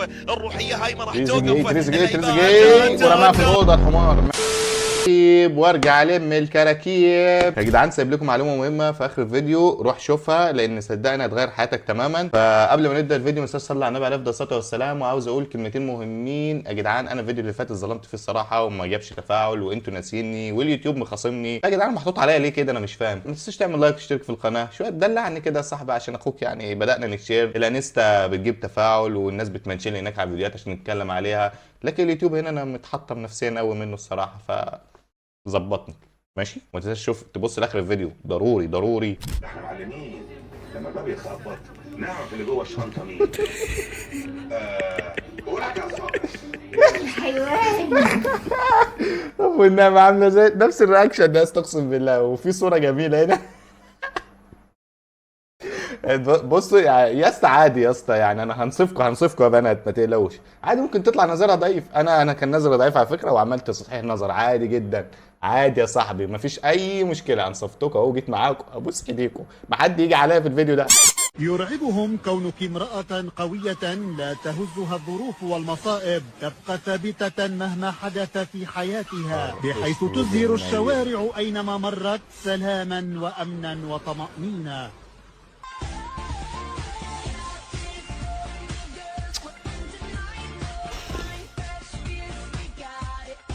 الروحيه هاي ما راح توقف. تريزيجيه ورماها في الاوضه الحمار. وارجع الم الكراكيب. يا جدعان سايب لكم معلومه مهمه في اخر الفيديو، روح شوفها لان صدقني هتغير حياتك تماما. فقبل ما نبدا الفيديو ما تنساش تصلي على النبي عليه افضل الصلاه والسلام. وعاوز اقول كلمتين مهمين يا جدعان. انا الفيديو اللي فات اتظلمت فيه الصراحه وما جابش تفاعل وانتوا ناسيني واليوتيوب مخاصمني. يا جدعان محطوط عليا ليه كده؟ انا مش فاهم. ما تنساش تعمل لايك وتشترك في القناه شويه تدلعني كده يا صاحبي عشان اخوك. يعني بدانا نتشير الانستا بتجيب تفاعل والناس بتمنشن لي هناك على الفيديوهات عشان نتكلم عليها، لكن اليوتيوب هنا انا متحطم نفسيا قوي منه الصراحه. ظبطني ماشي. وما تنساش تبص لاخر الفيديو، ضروري. احنا معلمين لما الباب يخبط نعرف اللي جوه الشنطه مين. قول حاجه يا صاحبي. حيوان. والنعمة عامله زي نفس الرياكشن ده، اقسم بالله. وفي صوره جميله هنا. بصوا يا اسطى عادي يا اسطى، يعني انا هنصفكم يا بنات ما تقلقوش. عادي ممكن تطلع نظرها ضعيف. انا كان نظري ضعيف على فكره وعملت تصحيح نظر عادي جدا. عادي يا صاحبي مفيش اي مشكله. انصفتكم اهو، جيت معاكم ابوس ايديكم. ما حد يجي عليا في الفيديو ده. يرعبهم كونك امرأة قوية لا تهزها الظروف والمصائب، تبقى ثابتة مهما حدث في حياتها، بحيث تزهر الشوارع أينما مرت سلاما وأمنا وطمأنينة.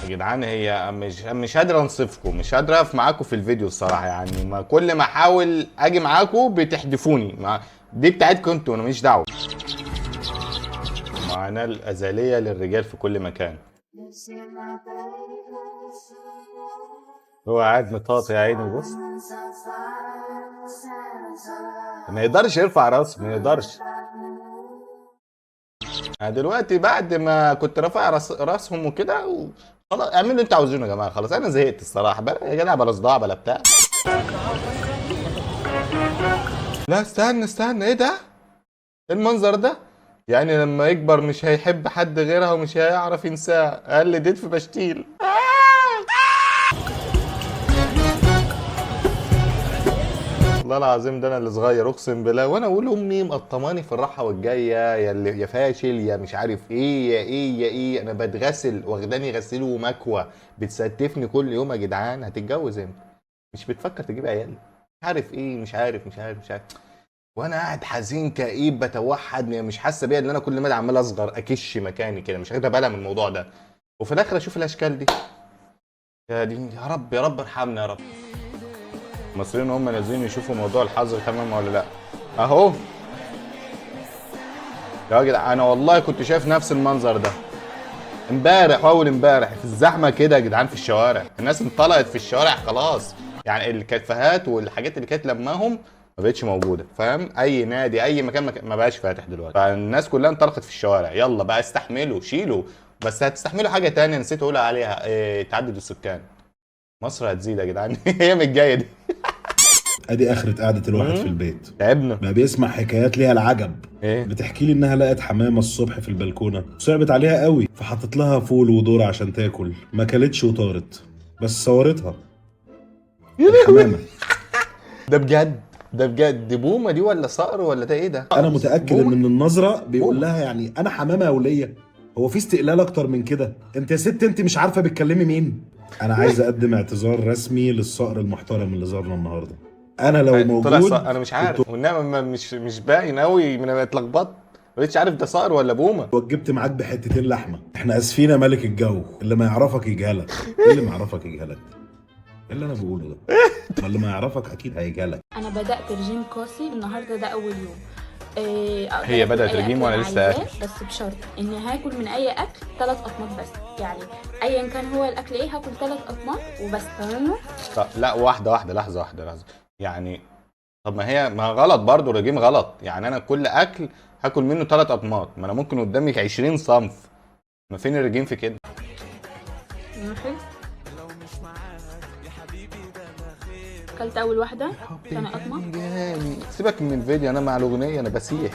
يا جدعان هي مش قادره انصفكم، مش قادره اقف معاكم في الفيديو الصراحه. يعني ما كل ما احاول اجي معاكم بتحدفوني. دي بتاعتكم انتوا، انا ماليش دعوه. معاناه الازليه للرجال في كل مكان. هو قاعد مطاطي يا عيني. بص ما يقدرش يرفع راسه، ما يقدرش. انا دلوقتي بعد ما كنت رافع راسهم وكده خلاص اعملوا اللي انتوا عاوزينه يا جماعه. خلاص انا زهقت الصراحه يا جدع. بلا صداع بلا بتاع. لا استنى ايه ده؟ ايه المنظر ده؟ يعني لما يكبر مش هيحب حد غيرها ومش هيعرف ينساه. قلدت في بشتيل. والله العظيم ده انا اللي صغير اقسم بالله. وانا اقول امي مقطماني في الراحه والجايه يا فاشل يا مش عارف ايه يا ايه. انا بتغسل واخداني غسيل ومكوى بتستفني كل يوم. يا جدعان هتتجوز امتى؟ مش بتفكر تجيب عيال؟ مش عارف. وانا قاعد حزين كئيب بتوحد. مش حاسه بيا ان انا كل ما عمال اصغر اكش مكاني كده. مش واخده بالها من الموضوع ده. وفي الاخر اشوف الاشكال دي. يا رب ارحمنا يا رب. المصريين هم نازلين يشوفوا موضوع الحظر تمام ولا لا. اهو يا جدع انا والله كنت شايف نفس المنظر ده امبارح واول امبارح في الزحمه كده يا جدعان في الشوارع. الناس انطلقت في الشوارع خلاص. يعني الكافيهات والحاجات اللي كانت لماهم ما بقتش موجوده. فاهم؟ اي نادي اي مكان ما بقاش فاتح دلوقتي. فالناس كلها انطلقت في الشوارع. يلا بقى استحملوا شيلوا. بس هتستحملوا حاجه تانية نسيت اقول عليها. تعدد السكان. مصر هتزيد يا جدعان. هي من الجايه دي. ادي اخرة قعدة الواحد في البيت. تعبنا. بقى بيسمع حكايات ليها العجب. ايه؟ بتحكي لي انها لقت حمامة الصبح في البلكونة وصعبت عليها قوي، فحطت لها فول وذرة عشان تاكل. ما كلتش وطارت، بس صورتها الحمامة. ده بجد دي بومه دي ولا صقر ولا ده ايه ده؟ انا متأكد بومة. ان من النظرة بيقول بومة. لها يعني انا حمامة يا ولية. هو في استقلال اكتر من كده؟ انت يا ست انت مش عارفة بتكلمي مين؟ انا عايز اقدم اعتذار رسمي للصقر المحترم اللي زارنا النهارده. انا لو موجود انا مش عارف والنعمه مش باين قوي. من انا اتلخبطت ما بقتش عارف ده صقر ولا بومه. وجبت معاك بحتتين لحمه. احنا اسفين يا ملك الجو. اللي ما يعرفك يجهلك. ايه اللي ما يعرفك يجهلك؟ ايه اللي انا بقوله ده؟ ما اللي ما يعرفك اكيد هيجهلك. انا بدات رجيم قاسي النهارده، ده اول يوم. هي بدات رجيم وانا لسه اكل. بس بشرط اني هاكل من اي اكل 3 اطماط بس. يعني ايا كان هو الاكل ايه هاكل 3 اطماط وبس. تمام؟ لا واحده لحظه واحده. يعني طب ما غلط برضو. الرجيم غلط. يعني انا كل اكل هاكل منه 3 اطماط. ما انا ممكن قدامي 20 صنف. ما فين الرجيم في كده؟ ماشي. اكلت اول واحده ثاني قطمه. سيبك من الفيديو انا مع الاغنيه انا بسيح.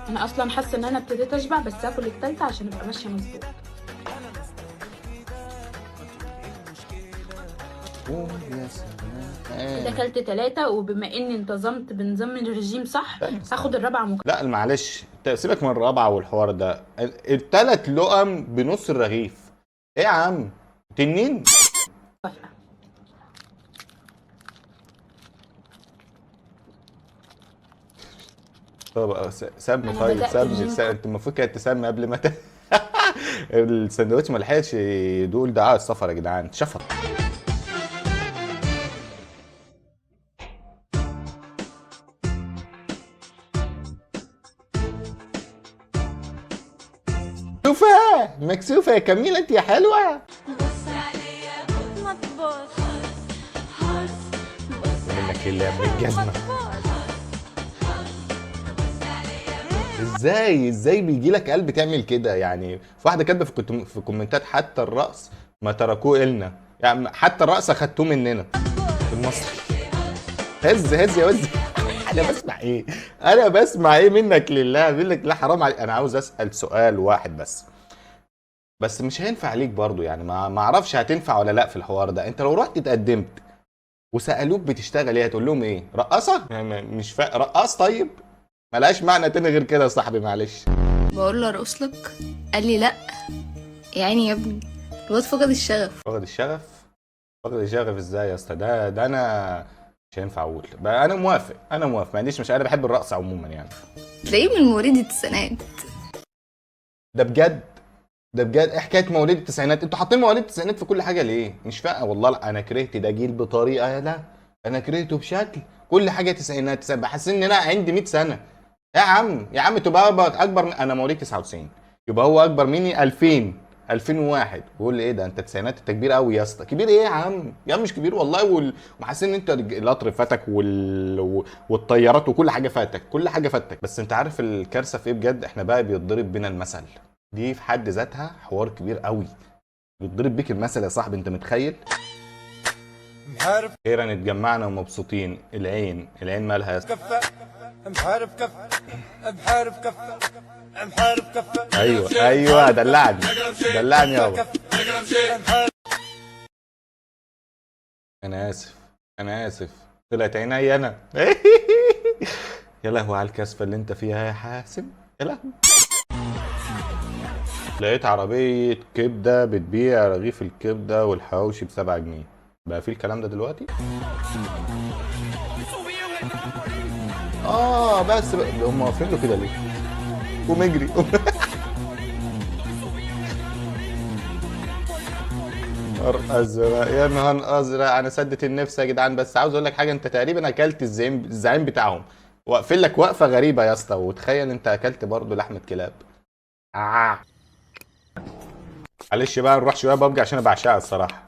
انا اصلا حاسه ان انا ابتديت اشبع بس اكل الثالثه عشان ابقى ماشيه مظبوط. يا سلام. كده اكلت 3، وبما اني انتظمت بنظام الرجيم صح هاخد الرابعه لا معلش سيبك من الرابعه والحوار ده. ال3 لقم بنص الرغيف ايه يا عم تنين. مكافأة. طب سمي أنا طيب بدأت سمي الجيم انت المفروض كانت تسمي قبل ما السندوتش ما لحقش يدول دعاء السفر يا جدعان شفط. مكسوفة مكسوفة يا كميلة انت يا حلوة. منك لله من الجزمة. ازاي بيجي لك قلب تعمل كده يعني؟ في واحدة كاتبة في كومنتات حتى الرأس ما تركوه إلنا، يعني حتى الرأس اخدتوه مننا في المصري. هز يا وز. انا بسمع ايه منك لله؟ بيقول لك لا حرام عليك. انا عاوز اسال سؤال واحد بس مش هينفع عليك برضو يعني، ما اعرفش هتنفع ولا لا في الحوار ده. انت لو رحت اتقدمت وسالوك بتشتغل ايه هتقول لهم ايه؟ رقاصه؟ يعني مش رقاص طيب؟ ملهاش معنى تاني غير كده يا صاحبي معلش. بقول له ارقص لك قال لي لا. يا عيني يا ابني الواد فقد الشغف. فقد الشغف ازاي يا اسطى؟ ده انا مش هينفع اقول بقى. انا موافق ما عنديش، مش انا بحب الرقص عموما يعني. تلاقيه من مواليد التسعينات. ده بجد ايه حكايه مواليد التسعينات؟ انتوا حاطين مواليد التسعينات في كل حاجه ليه؟ مش فاهم والله. لا انا كرهت ده جيل بطريقه، يا لا انا كرهته بشكل. كل حاجه تسعينات بحس ان انا عندي 100 سنه. يا عم تبقى اكبر انا مواليد 99 يبقى هو اكبر مني 2001 بيقول لي ايه ده انت تسعينات؟ انت كبير قوي يا اسطى. كبير ايه يا عم؟ مش كبير والله. وحاسين ان انت القطر فاتك والطيارات وكل حاجه فاتك. بس انت عارف الكارثه في ايه بجد؟ احنا بقى بيتضرب بينا المثل. دي في حد ذاتها حوار كبير قوي. بيتضرب بيك المثل يا صاحبي، انت متخيل؟ خيرا اتجمعنا ومبسوطين. العين مالها يا كفه محارب كفه ايوه دلعني يابا. انا اسف طلعت عيني انا. يا لهوي على الكسفه اللي انت فيها يا حاسم، يا لهوي. لقيت عربيه كبده بتبيع رغيف الكبده والحواوشي ب7 جنيه. بقى في الكلام ده دلوقتي؟ بس بقى هم واقفين له كده ليه؟ قوم اجري. نهار ازرق يا نهار ازرق. انا سدت النفس يا جدعان. بس عاوز اقول لك حاجه، انت تقريبا اكلت الزعيم بتاعهم. واقفين لك وقفه غريبه يا اسطى، وتخيل انت اكلت برضه لحمه كلاب. معلش بقى نروح شويه ببجي عشان انا بعشقها الصراحه.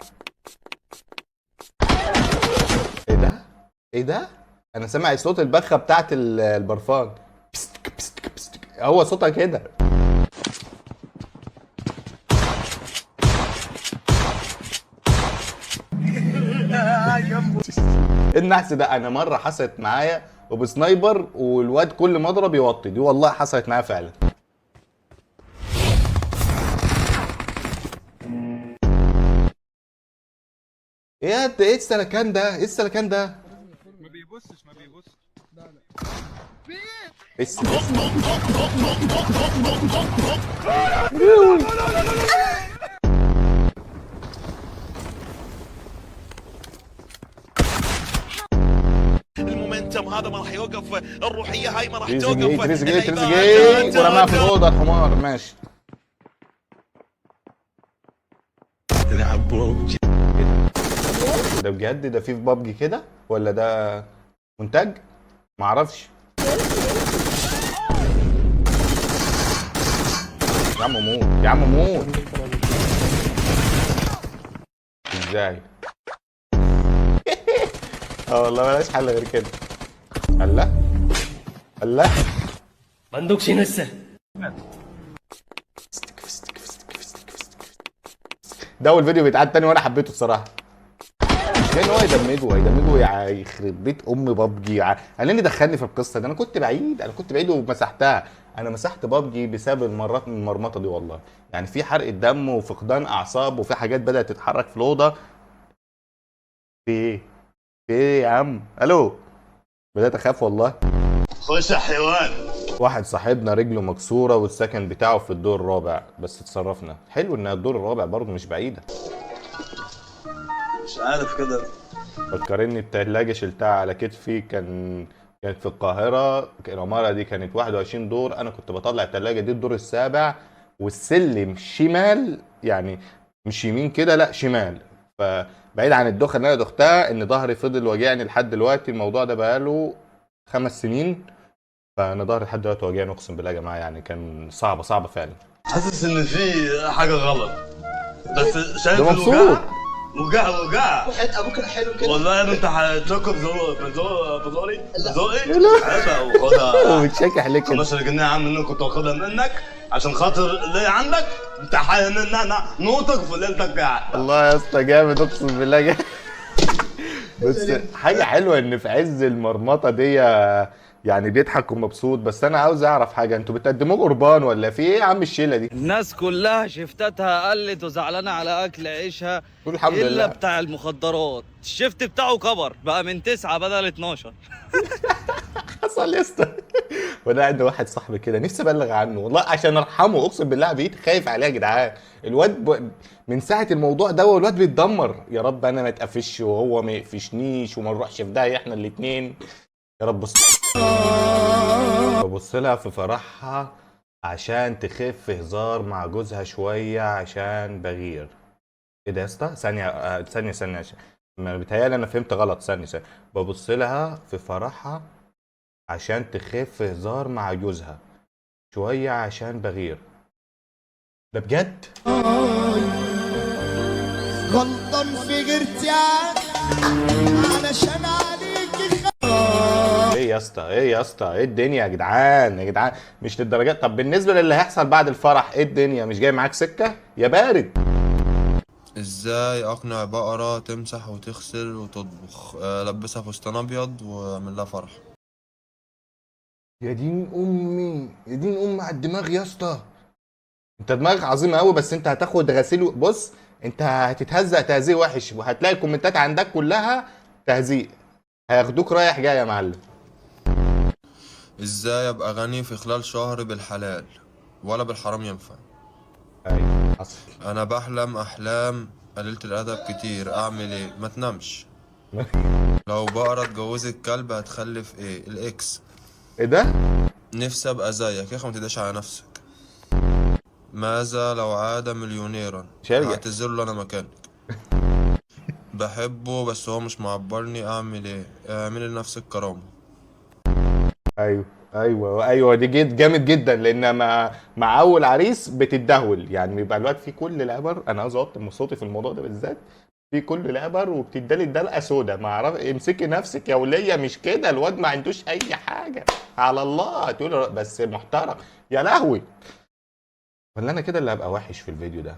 ايه ده؟ انا سامع صوت البخه بتاعت البرفان. هو صوتها كده. النحس ده انا مره حصلت معايا وبسنايبر، والواد كل ما اضرب يوطي. دي والله حصلت معايا فعلا. ايه السلكان ده؟ ما بيبصش. لا المومنتم هذا ما راح يوقف، الروحيه هاي ما راح توقف. تريزيجيه ورماها في الاوضه الحمار. ماشي ده بجد؟ ده في بابجي كده ولا ده منتج؟ معرفش. يا عم موت. ازاي؟ والله ملاش حل غير كده. الله بندوق لسه. ده اول فيديو بيتعاد تاني وانا حبيته الصراحه. مش كان هو يدمجه يخرب بيت ام بابجي. خليني دخلني في القصه دي. انا كنت بعيد ومسحتها. انا مسحت بابجي بسبب المرمطه دي والله. يعني في حرق دم وفقدان اعصاب وفي حاجات بدات تتحرك في الاوضه. في ايه؟ في ايه يا عم؟ الو. بدأت اخاف والله. خش يا حيوان. واحد صاحبنا رجله مكسورة والسكن بتاعه في الدور الرابع، بس اتصرفنا. حلو ان الدور الرابع برضه مش بعيدة. مش عارف كده. فكرني التلاجة شلتها على كتفي، كانت في القاهرة. العمارة دي كانت 21 دور، انا كنت بطلع التلاجة دي الدور السابع، والسلم شمال، يعني مش يمين كده، لا شمال. فبعيد عن الدخة اللي انا دختها، ان ظهري فضل واجعني لحد دلوقتي. الموضوع ده بقاله 5 سنين، فانا ظهري لحد دلوقتي واجعني اقسم بالله يا جماعه. يعني كان صعبه فعلا. حاسس ان في حاجه غلط، بس شايف ده مبسوط. الوجع. وجع وحياة ابوك الحلو كده. والله يا انت هتشكر بزوري عيبه وخدها. وبتشكح ليه كده؟ 15 جنيه يا عم اللي كنت واخدها منك عشان خاطر اللي عندك نوتك في ليلتك يعني. الله يا اسطى جامد اقسم بالله جامد. بس حاجه حلوه ان في عز المرمطه دي يعني بيضحك ومبسوط. بس انا عاوز اعرف حاجه، انتوا بتقدموه قربان ولا في ايه يا عم الشيله دي؟ الناس كلها شفتاتها قلت وزعلانه على اكل عيشها، قول الحمد الا لله. بتاع المخدرات الشفت بتاعه كبر بقى من 9 بدل 12. حصل يا اسطى. وانا عندي واحد صاحبي كده نفسي ابلغ عنه والله عشان ارحمه، اقسم بالله بقيت خايف عليه يا جدعان. الواد من ساعه الموضوع ده والواد بيتدمر. يا رب انا ما اتقفش وهو ما يقفشنيش وما نروحش في داهيه احنا الاثنين يا رب. ببص لها في فرحها عشان تخف هزار مع جوزها شويه عشان بغير. ايه ده يا اسطى؟ ثانيه عشان ما بيتهيألي انا فهمت غلط. ثانيه. ببص لها في فرحها عشان تخف هزار مع جوزها شويه عشان بغير. ده بجد؟ غلطان في غيرتي علشان عليك. ايه يا اسطى ايه الدنيا يا جدعان مش للدرجات. طب بالنسبه للي هيحصل بعد الفرح ايه الدنيا؟ مش جاي معاك سكه يا بارد؟ ازاي اقنع بقرة تمسح وتغسل وتطبخ؟ لبسها فستان ابيض واعمل لها فرح. يا دين امي على الدماغ يا اسطى. انت دماغك عظيم قوي، بس انت هتاخد غسيل. بص انت هتتهزق تهزيق وحش، وهتلاقي الكومنتات عندك كلها تهزيق. هياخدوك رايح جاي يا معلم. ازاي ابقى غني في خلال شهر بالحلال ولا بالحرام ينفع؟ ايوه حصل. انا بحلم احلام قليلة الادب كتير، اعمل ايه؟ ما تنامش. لو بقرة اتجوزت كلب هتخلف ايه؟ الاكس. ايه ده؟ نفسي ابقى زيك يا اخي، ما تداش على نفسك. ماذا لو عاد مليونيرا؟ هعتذر له انا مكانك. بحبه بس هو مش معبرني، اعمل ايه؟ اعملي لنفسك كرامة. ايوه دي جامد جدا، لان مع اول عريس بتدهول. يعني بيبقى الواد في كل العبر. انا عاوز اوطي من صوتي في الموضوع ده بالذات. في كل العبر وبتدالي الدلقه سودا. ما اعرف. امسكي نفسك يا وليه، مش كده. الواد ما عندوش اي حاجه على الله. تقول بس محترم يا لهوي. ولا انا كده اللي هبقى وحش في الفيديو ده؟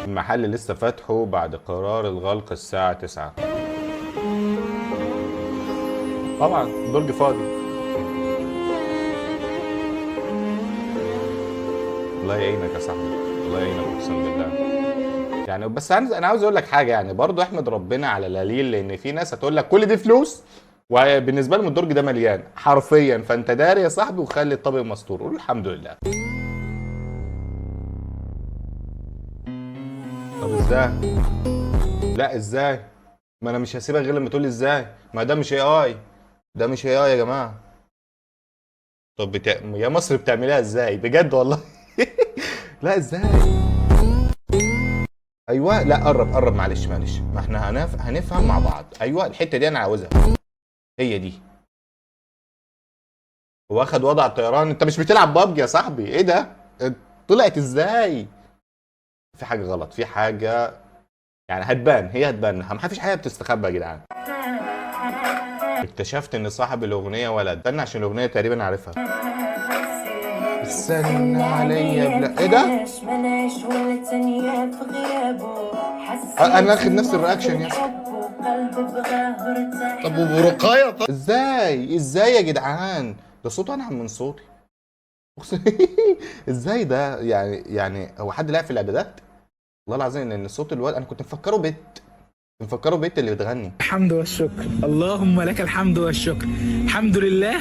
المحل لسه فاتحه بعد قرار الغلق الساعة 9. طبعا درج فاضي. الله يعينك يا صاحبي، الله يعينك اقسم بالله. يعني بس انا عاوز اقول لك حاجه، يعني برضو احمد ربنا على القليل، لان في ناس هتقول لك كل دي فلوس وبالنسبه لهم الدرج ده مليان حرفيا. فانت داري يا صاحبي وخلي الطابق مستور. قول الحمد لله. طب ازاي؟ لا ازاي؟ ما انا مش هسيبك غير لما تقول لي ازاي. ما ده مش اي، ده مش اي يا جماعه. طب يا مصر بتعمليها ازاي بجد والله؟ لا ازاي؟ ايوه لا قرب معلش ما احنا هنفهم مع بعض. ايوه الحته دي انا عاوزها، هي دي. واخد وضع الطيران. انت مش بتلعب بابجي يا صاحبي؟ ايه ده؟ طلعت ازاي؟ في حاجه غلط، في حاجه يعني هتبان. ما فيش حاجه بتستخبى يا جدعان. اكتشفت ان صاحب الاغنيه ولد. استنى عشان الاغنيه تقريبا عارفها. استنى عليا بلا ايه ده؟ انا اخد نفس الرياكشن يا اسطى. طب وبرقايه؟ طب ازاي يا جدعان؟ ده صوته انعم من صوتي. ازاي ده؟ يعني هو حد لعب في الاعدادات؟ والله العظيم ان صوت الواد انا كنت مفكره بنت اللي بتغني. الحمد والشكر، اللهم لك الحمد والشكر. الحمد لله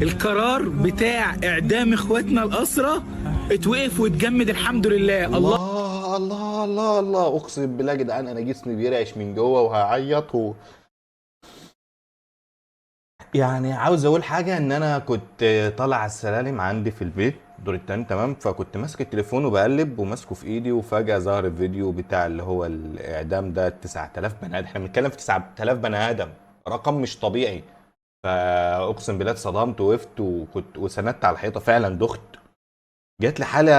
القرار بتاع اعدام اخواتنا الاسرى اتوقف واتجمد، الحمد لله. الله الله الله الله، اقسم بالله يا جدعان انا جسمي بيرعش من جوه وهعيط يعني عاوز اقول حاجه، ان انا كنت طالع على السلالم عندي في البيت الدور التاني تمام، فكنت ماسك التليفون وبقلب وماسكه في ايدي، وفجاه ظهر الفيديو بتاع اللي هو الاعدام ده. 9000 بني ادم، احنا بنتكلم في 9000 بني ادم، رقم مش طبيعي. فاقسم بالله اتصدمت، وقفت وسندت على الحيطه، فعلا دخت، جات لي حاله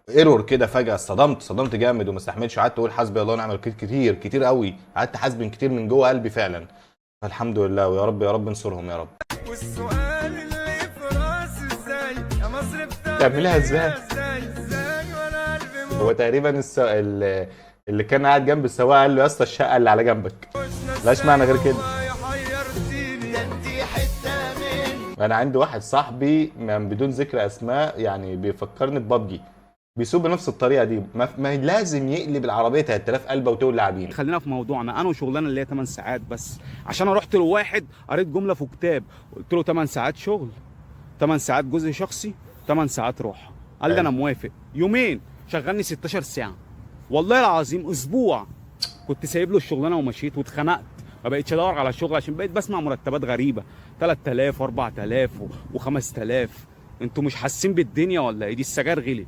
ايرور كده فجاه، صدمت جامد وما استحملش، قعدت اقول حسبي الله ونعم الوكيل كتير قوي، قعدت حاسبن كتير من جوه قلبي فعلا. فالحمد لله، ويا رب يا رب انصرهم يا رب. والسؤال اللي في راسي ازاي يا مصر تعملها ازاي؟ وانا قلبي هو تقريبا اللي كان قاعد جنب السواق قال له يا اسطى الشقه اللي على جنبك، لاش معنى غير كده. انا عندي واحد صاحبي من بدون ذكر اسماء يعني بيفكرني ببابجي، بيسوق بنفس الطريقه دي، ما لازم يقلب العربيه 3000 قلبه وتولع بينا. خلينا في موضوعنا، انا وشغلانه اللي هي 8 ساعات بس، عشان انا رحت لواحد قريت جمله في كتاب، قلت له 8 ساعات شغل، 8 ساعات جزء شخصي، 8 ساعات راحه. قال لي انا موافق. يومين شغلني 16 ساعه، والله العظيم اسبوع كنت سايب له الشغلانه ومشيت واتخنقت، ما بقتش ادور على شغل عشان بقيت بسمع مرتبات غريبه 3000 و4000 و5000. انتوا مش حاسين بالدنيا ولا ايه؟ دي السجاير غلت.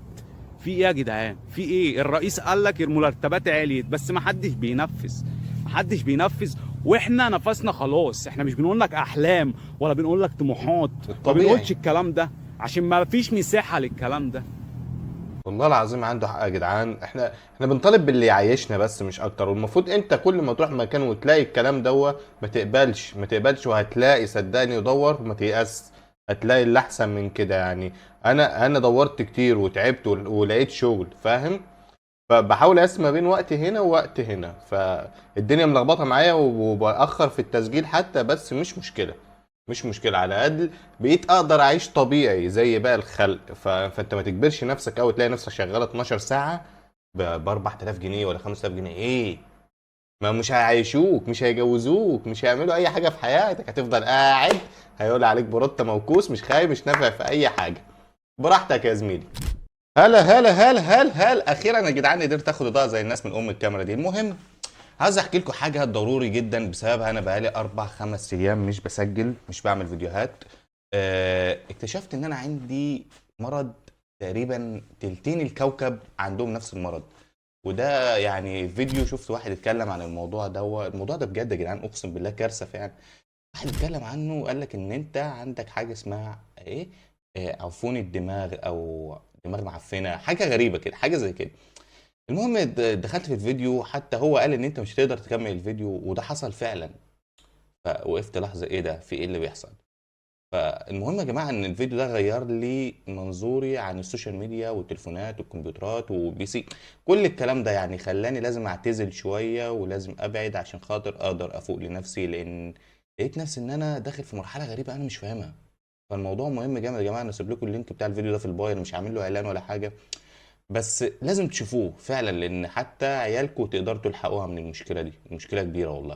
في ايه يا جدعان؟ في ايه؟ الرئيس قال لك المرتبات عليت، بس ما حدش بينفذ، واحنا نفسنا خلاص. احنا مش بنقول لك احلام ولا بنقول لك طموحات، ما بنقولش الكلام ده عشان ما فيش مساحه للكلام ده. والله العظيم عنده حق يا جدعان، احنا بنطالب باللي يعيشنا بس مش اكتر، والمفروض انت كل ما تروح مكان وتلاقي الكلام دوت ما تقبلش، وهتلاقي صدقني ودور وما تيأس، هتلاقي اللي احسن من كده. يعني انا دورت كتير وتعبت ولقيت شغل، فاهم؟ فبحاول اقسم ما بين وقت هنا ووقت هنا، فالدنيا ملخبطه معايا وباخر في التسجيل حتى، بس مش مشكله، على الاقل بقيت اقدر اعيش طبيعي زي باقي الخلق. فانت ما تجبرش نفسك او تلاقي نفسك شغاله 12 ساعه ب 4000 جنيه ولا 5000 جنيه. ايه؟ ما مش هيعيشوك، مش هيجوزوك، مش هيعملوا اي حاجه في حياتك، هتفضل قاعد هيقول عليك بروتة موكوس، مش خايف، مش نافع في اي حاجه. براحتك يا زميلي. هلا اخيرا يا جدعان قدرت اخد اضاءه زي الناس من الكاميرا دي. المهم عايز احكي لكم حاجه ضروري جدا، بسببها انا بقالي 4-5 ايام مش بسجل، مش بعمل فيديوهات. اكتشفت ان انا عندي مرض، تقريبا تلتين الكوكب عندهم نفس المرض. وده يعني فيديو شفت واحد اتكلم عن الموضوع ده بجد يا جدعان، اقسم بالله كارثه فعلا. واحد اتكلم عنه وقال لك ان انت عندك حاجه اسمها ايه، عفون الدماغ او دماغ معفنه، حاجه غريبه كده، حاجه زي كده. المهم دخلت في الفيديو، حتى هو قال ان انت مش هتقدر تكمل الفيديو، وده حصل فعلا. فوقفت لحظه، ايه ده؟ في ايه اللي بيحصل؟ فالمهم يا جماعه ان الفيديو ده غير لي منظوري عن السوشيال ميديا والتليفونات والكمبيوترات والبي سي، كل الكلام ده. يعني خلاني لازم اعتزل شويه ولازم ابعد عشان خاطر اقدر افوق لنفسي، لان لقيت نفسي ان انا داخل في مرحله غريبه انا مش فاهمها. فالموضوع مهم جامد يا جماعه. انا هسيب لكم اللينك بتاع الفيديو ده في البايو، مش عامل له اعلان ولا حاجه، بس لازم تشوفوه فعلا، لان حتى عيالكم تقدروا تلحقوها من المشكله دي، المشكله كبيره والله.